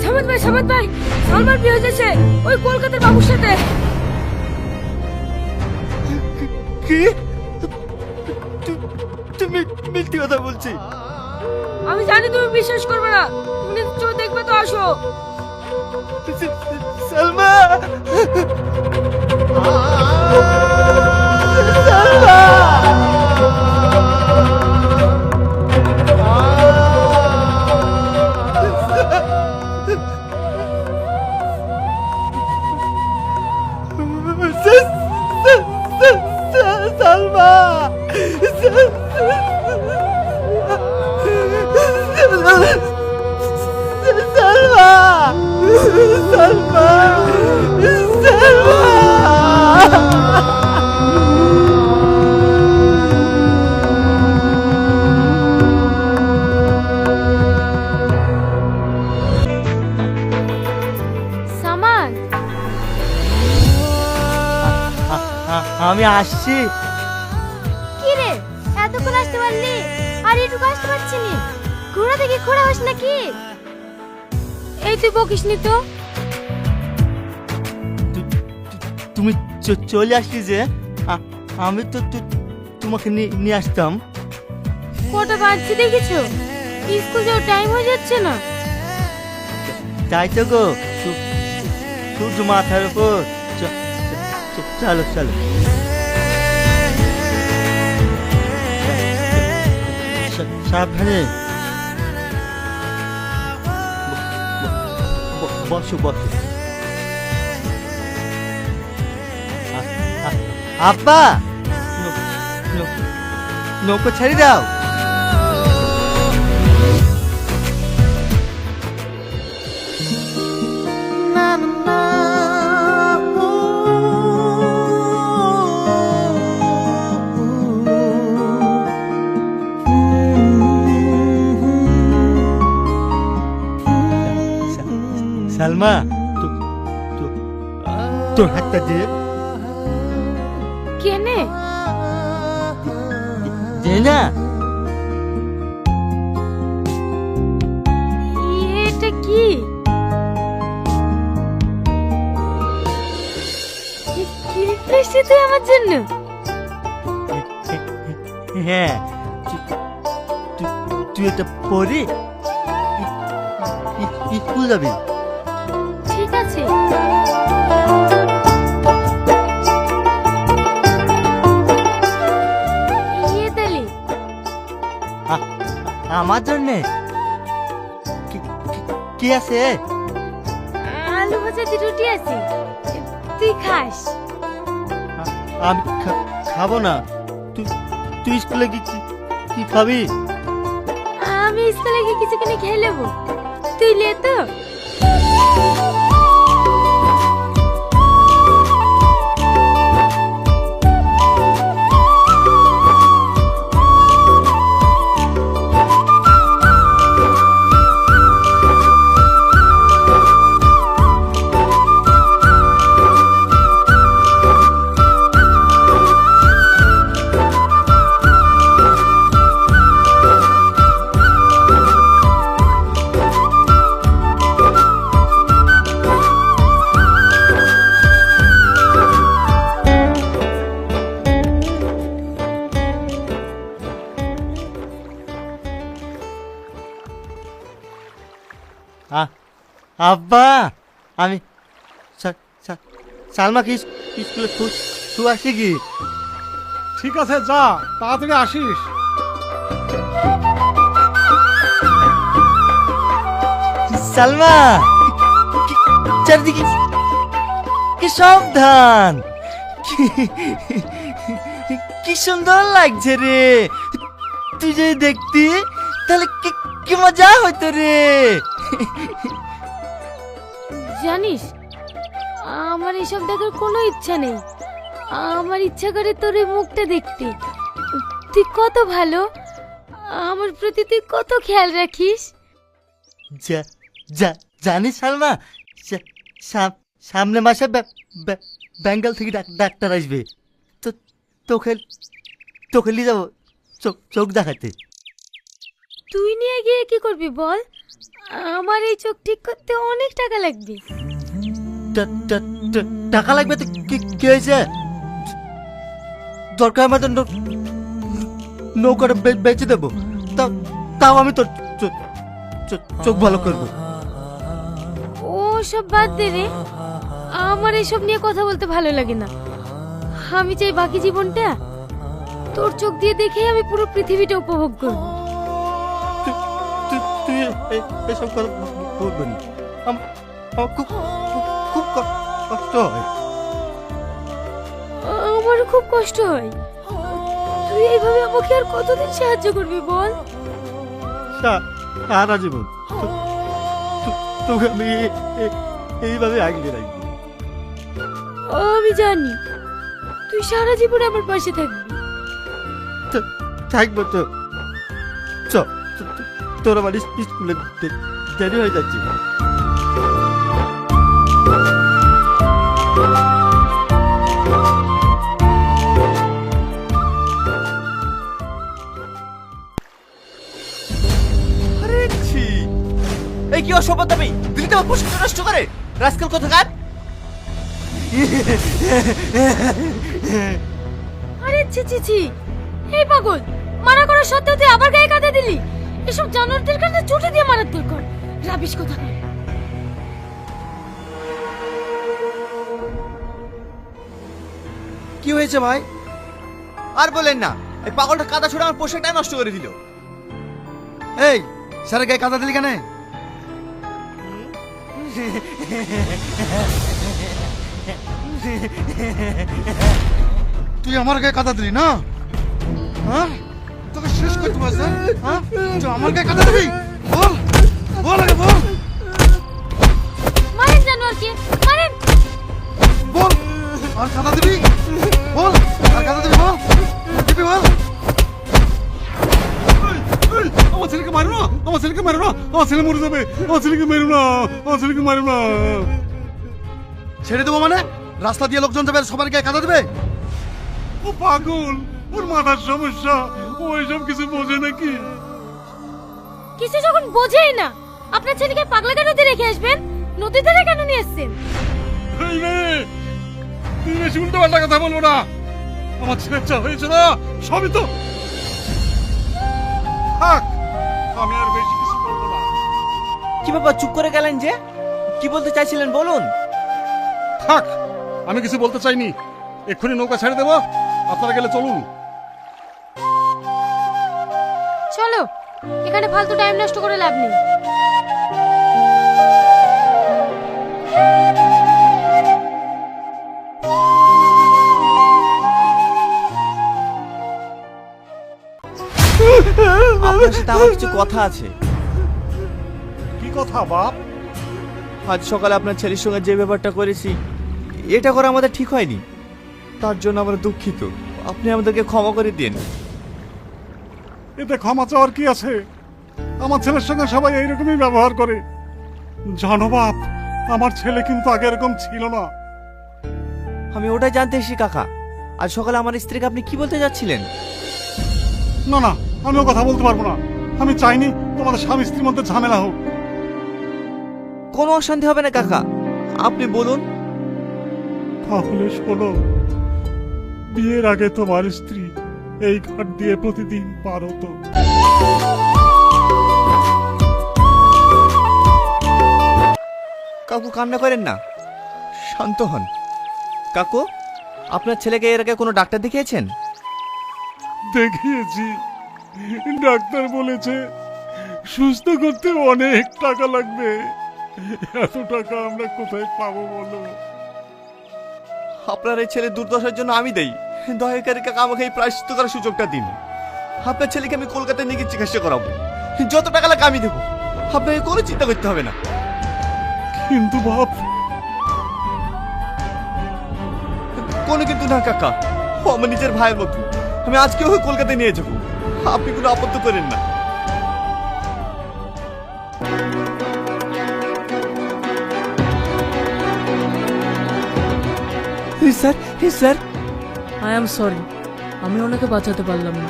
সামাদ ভাই, সামাদ ভাই, সালমান বিয়ে হয়ে যাচ্ছে ওই কলকাতার বাবুর সাথে। কি? তুমি মিথ্যে কথা বলছি? আমি জানি তুমি বিশ্বাস করবে না, তুমি নিজের চোখে দেখবে তো, আসো। সালমা, সালমা, সালমা, সালমা, সামান, আমি আসছি। কি রে এতক্ষণ আসতে পারলি আর এটুকু আসতে পারছি নি? ঘোড়া থেকে ঘোড়া হস নাকি? এই তুই বকিস নি তো। তুমি চলে আসলি যে, আমি তো তোমাকে নিয়ে আসতাম। কটা বাজছে দেখেছো? স্কুল যাওয়ার টাইম হয়ে যাচ্ছে না? তাই তো গো, সূর্য মাথার উপর। চলো চলো। সাবধানে। বসো বসো। আব্বা, নৌকো ছেড়ে দাও। সালমা, তোর হাতটা দে। কেনে? দে না। এটা কি? কৃষ্টি তুই আমার জন্য? হ্যাঁ, তুই এটা পরে স্কুল যাবি। ঠিক আছে। আমার জন্যে কি আছে? আলু ভাজা দিয়ে রুটি আছে, তুই খাস? আমি খাবো না। তুই স্কুলে কি খাবি? আমি স্কুলে গিয়ে কিছু কিনে খেয়ে নেবো, তুই লে তো। আব্বা, আমি সালমাকে স্কুলে ছু আসি কি? ঠিক আছে, যা তাড়াতাড়ি আসিস। সালমা, চারদিকে কি সাবধান, কি সুন্দর লাগছে রে। তুই যদি দেখতি তাহলে কি মজা হইতো রে। জানিস, আমার এসব দেখার কোনো ইচ্ছা নেই। আমার ইচ্ছা করে তোর এই মুখটা দেখতে। তুই কত ভালো, আমার প্রতি তুই কত খেয়াল রাখিস। জানিস সালমা, সামনে মাসে বেঙ্গল থেকে ডাক্তার আসবে, তো তোকে নিয়ে যাবো চোখ দেখাতে। তুই নিয়ে গিয়ে কি করবি বল? আমার এই চোখ ঠিক করতে অনেক টাকা লাগবে। টাকা লাগবে তো কি হয়েছে? দরকার আমাদের নৌকাটা বেচে দেবো, তাও আমি তোর চোখ ভালো করবো। ও সব বাদ দে রে, আমার এসব নিয়ে কথা বলতে ভালো লাগে না। আমি চাই বাকি জীবনটা তোর চোখ দিয়ে দেখেই আমি পুরো পৃথিবীটা উপভোগ করব। তুই এসব কথা বলবি না। আমার খুব খুব কষ্ট হয়। আমারও খুব কষ্ট হয়। তুই এইভাবে আমাকে আর কতদিন সাহায্য করবি বল? সারা জীবন তোকে আমি এইভাবে আগলে রাখবো। আমি জানি তুই সারা জীবন আমার পাশে থাকবি। থাকবো তো। তোর আমার স্কুলে দেরি হয়ে যাচ্ছে। এই কি অসভ্য তুমি? দিদি তো প্রশ্ন নষ্ট করে রাজকাল কোথাকার। আরে ছি ছি ছি, এই পাগল, মানা করার সত্ত্বেও তুই আবার গায়ে কাঁদা দিলি। এসব জানোয়ারদের কাছে চুটি দিয়ে মারার দরকার। রাবিশ কোথাকার। কি হয়েছে ভাই? আর বলেন না, এই পাগলটা কাদা ছুড়ে আমার পোশাকটাই নষ্ট করে দিল। এই স্যারের গায়ে কাদা দিলি কেন? তুই আমার গায়ে কাদা দিলি না? হ্যাঁ, তোকে শেষ করতে পারছে। হ্যাঁ, তুই আমার গায়ে কাদা দিবি? বল বল আগে বল। মারেন জানোয়ারকে, মারেন। বল আর কাদা দিবি? বল আর কাদা দিবি? বল দিবি বল। আমার ছেলেকে মারো না, আমার ছেলেকে মারো না, আমার ছেলে মরে যাবে। আমার ছেলেকে মেরো না, আমার ছেলেকে মারো না। ছেড়ে দেবো মানে? রাস্তা দিয়ে লোকজন যাবে, সবার গায়ে কাদা দেবে? ও পাগল, ওর মাথার সমস্যা, ও এসব কিছু বোঝে নাকি? কিছু যখন বোঝেই না, আপনার ছেলেকে পাগলা নদীতে রেখে আসবেন? নদী ধারে কেন নিয়ে আসছেন? এই রে, তুই বেশি উল্টো পাল্টা কথা বলবো না। আমার ছেলের যা হয়েছে না, সবই তো। থাক, আমি আর বেশি কিছু বলবো না। কি ব্যাপার, চুপ করে গেলেন যে? কি বলতে চাইছিলেন বলুন। থাক, আমি কিছু বলতে চাইনি। এক্ষুনি নৌকা ছেড়ে দেবো, আপনারা গেলে চলুন। চলো, এখানে ফালতু টাইম নষ্ট করে লাভ নেই। আপনার সাথে আমার কিছু কথা আছে। কি কথা বাপ? আজ সকালে আপনার ছেলের সঙ্গে যে ব্যাপারটা করেছি, এটা করা আমাদের ঠিক হয়নি। তার জন্য আমরা দুঃখিত। আপনি আমাদেরকে ক্ষমা করে দিন। এতে ক্ষমা চাওয়ার কি আছে? আমার ছেলের সঙ্গে সবাই এইরকমই ব্যবহার করে। জানো বাপ, আমার ছেলে কিন্তু আগে এরকম ছিল না। আমি ওটাই জানতে এসেছি কাকা। আজ সকালে আমার স্ত্রীকে আপনি কি বলতে যাচ্ছিলেন? না না, আমি ও কথা বলতে পারবো না। আমি চাইনি তোমাদের স্বামী স্ত্রীর মধ্যে ঝামেলা হোক। কোনো অশান্তি হবে না কাকা, আপনি বলুন। তাহলে শোনো, বিয়ের আগে তোমার স্ত্রী এই ঘাট দিয়ে প্রতিদিন পার হতো। কাকু কান্না করেন না, শান্ত হন। কাকু, আপনার ছেলেকে এর আগে কোনো ডাক্তার দেখিয়েছেন? দেখিয়েছি, ডাক্তার বলেছে সুস্থ করতে অনেক টাকা লাগবে। এত টাকা আমরা কোথায় পাবো বলো? আপনার এই ছেলে দুর্দশার জন্য আমি দেই। দয়া করে কাকা আমাকে এই প্রায়শ্চিত্ত করার সুযোগটা দিন। আপনার ছেলেকে আমি কলকাতায় নিয়ে গিয়ে চিকিৎসা করাবো। যত টাকা লাগে আমি দেবো, আপনাকে কোনো চিন্তা করতে হবে না। কিন্তু বাপ, কোনো কিন্তু না কাকা, ও আমার নিজের ভাইয়ের মতো। আমি আজকে ওকে কলকাতায় নিয়ে যাবো, আপনি কোনো আপত্তি করেন না। Sir, sir, I am sorry, আমি ওনাকে বাঁচাতে পারলাম না।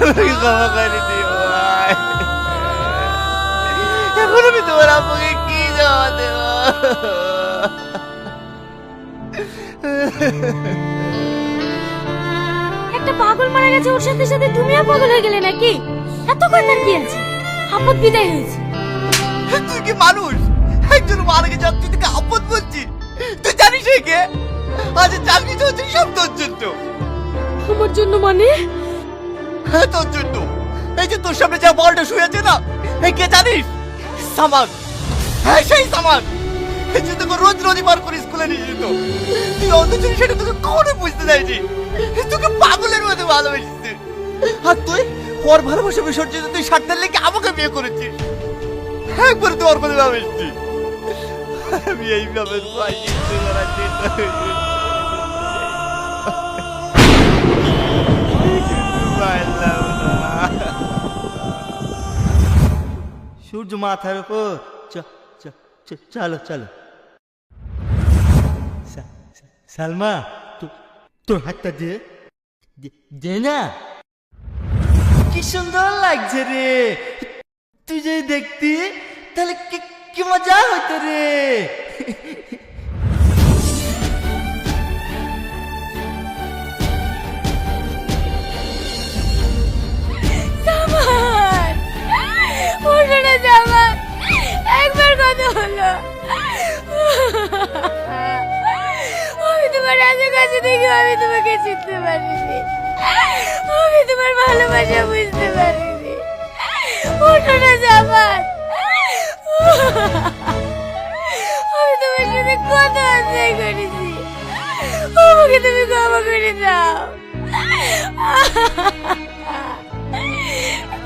আমাকে ক্ষমা করে দিও ভাই। এখন আমি তোমার আব্বুকে কি জবাব দেব? একটা পাগল মারা গেছে, ওর সাথে সাথে তুমিও পাগল হয়ে গেলে নাকি? এত কান্নার কি আছে? আপদ বিদায় হয়েছে। তুই কি মানুষ? একজন মারা গেছে তুই তোকে আপদ বলছিস? তুই জানিস এই কে? আজ চাকরি চলছে সব তোর জন্য। আমার জন্য মানে? হ্যাঁ তোর জন্য। এই যে তোর সামনে যা বলটা শুয়ে আছে না, এই কে জানিস? সামান। হ্যাঁ সেই সামান। এই যে তোকে রোজ রবিবার করে স্কুলে নিয়ে যেত। তুই অন্তত সেটা তোকে কখনো বুঝতে চাইছি। তোকে পাগলের মতো ভালোবেসেছে। আর তুই ওর ভালোবাসা বিসর্জিত তুই সাতটার লেগে আমাকে বিয়ে করেছিস। একবার তুই ওর কথা ভাবেছিস। আমি এইভাবে সূর্য মাথার উপর চলো চলো। সালমা তোর হাতটা দে না। কি সুন্দর লাগছে রে। তুই যদি দেখতি তাহলে কি মজা হতো রে। জামাল, ওঠো না জামাল, একবার কথা হলো। আমি তোমার কাছে দেখে আমি তোমাকে চিনতে পারিনি, আমি তোমার ভালোবাসা বুঝতে পারিনি। ওঠো না জামাল, আমি তোমার সাথে কত অন্যায় করেছি, আমাকে তুমি ক্ষমা করে দাও।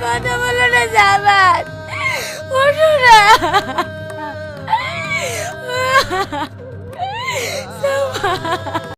কথা বলো না জামাল, ওঠো না। জামাল।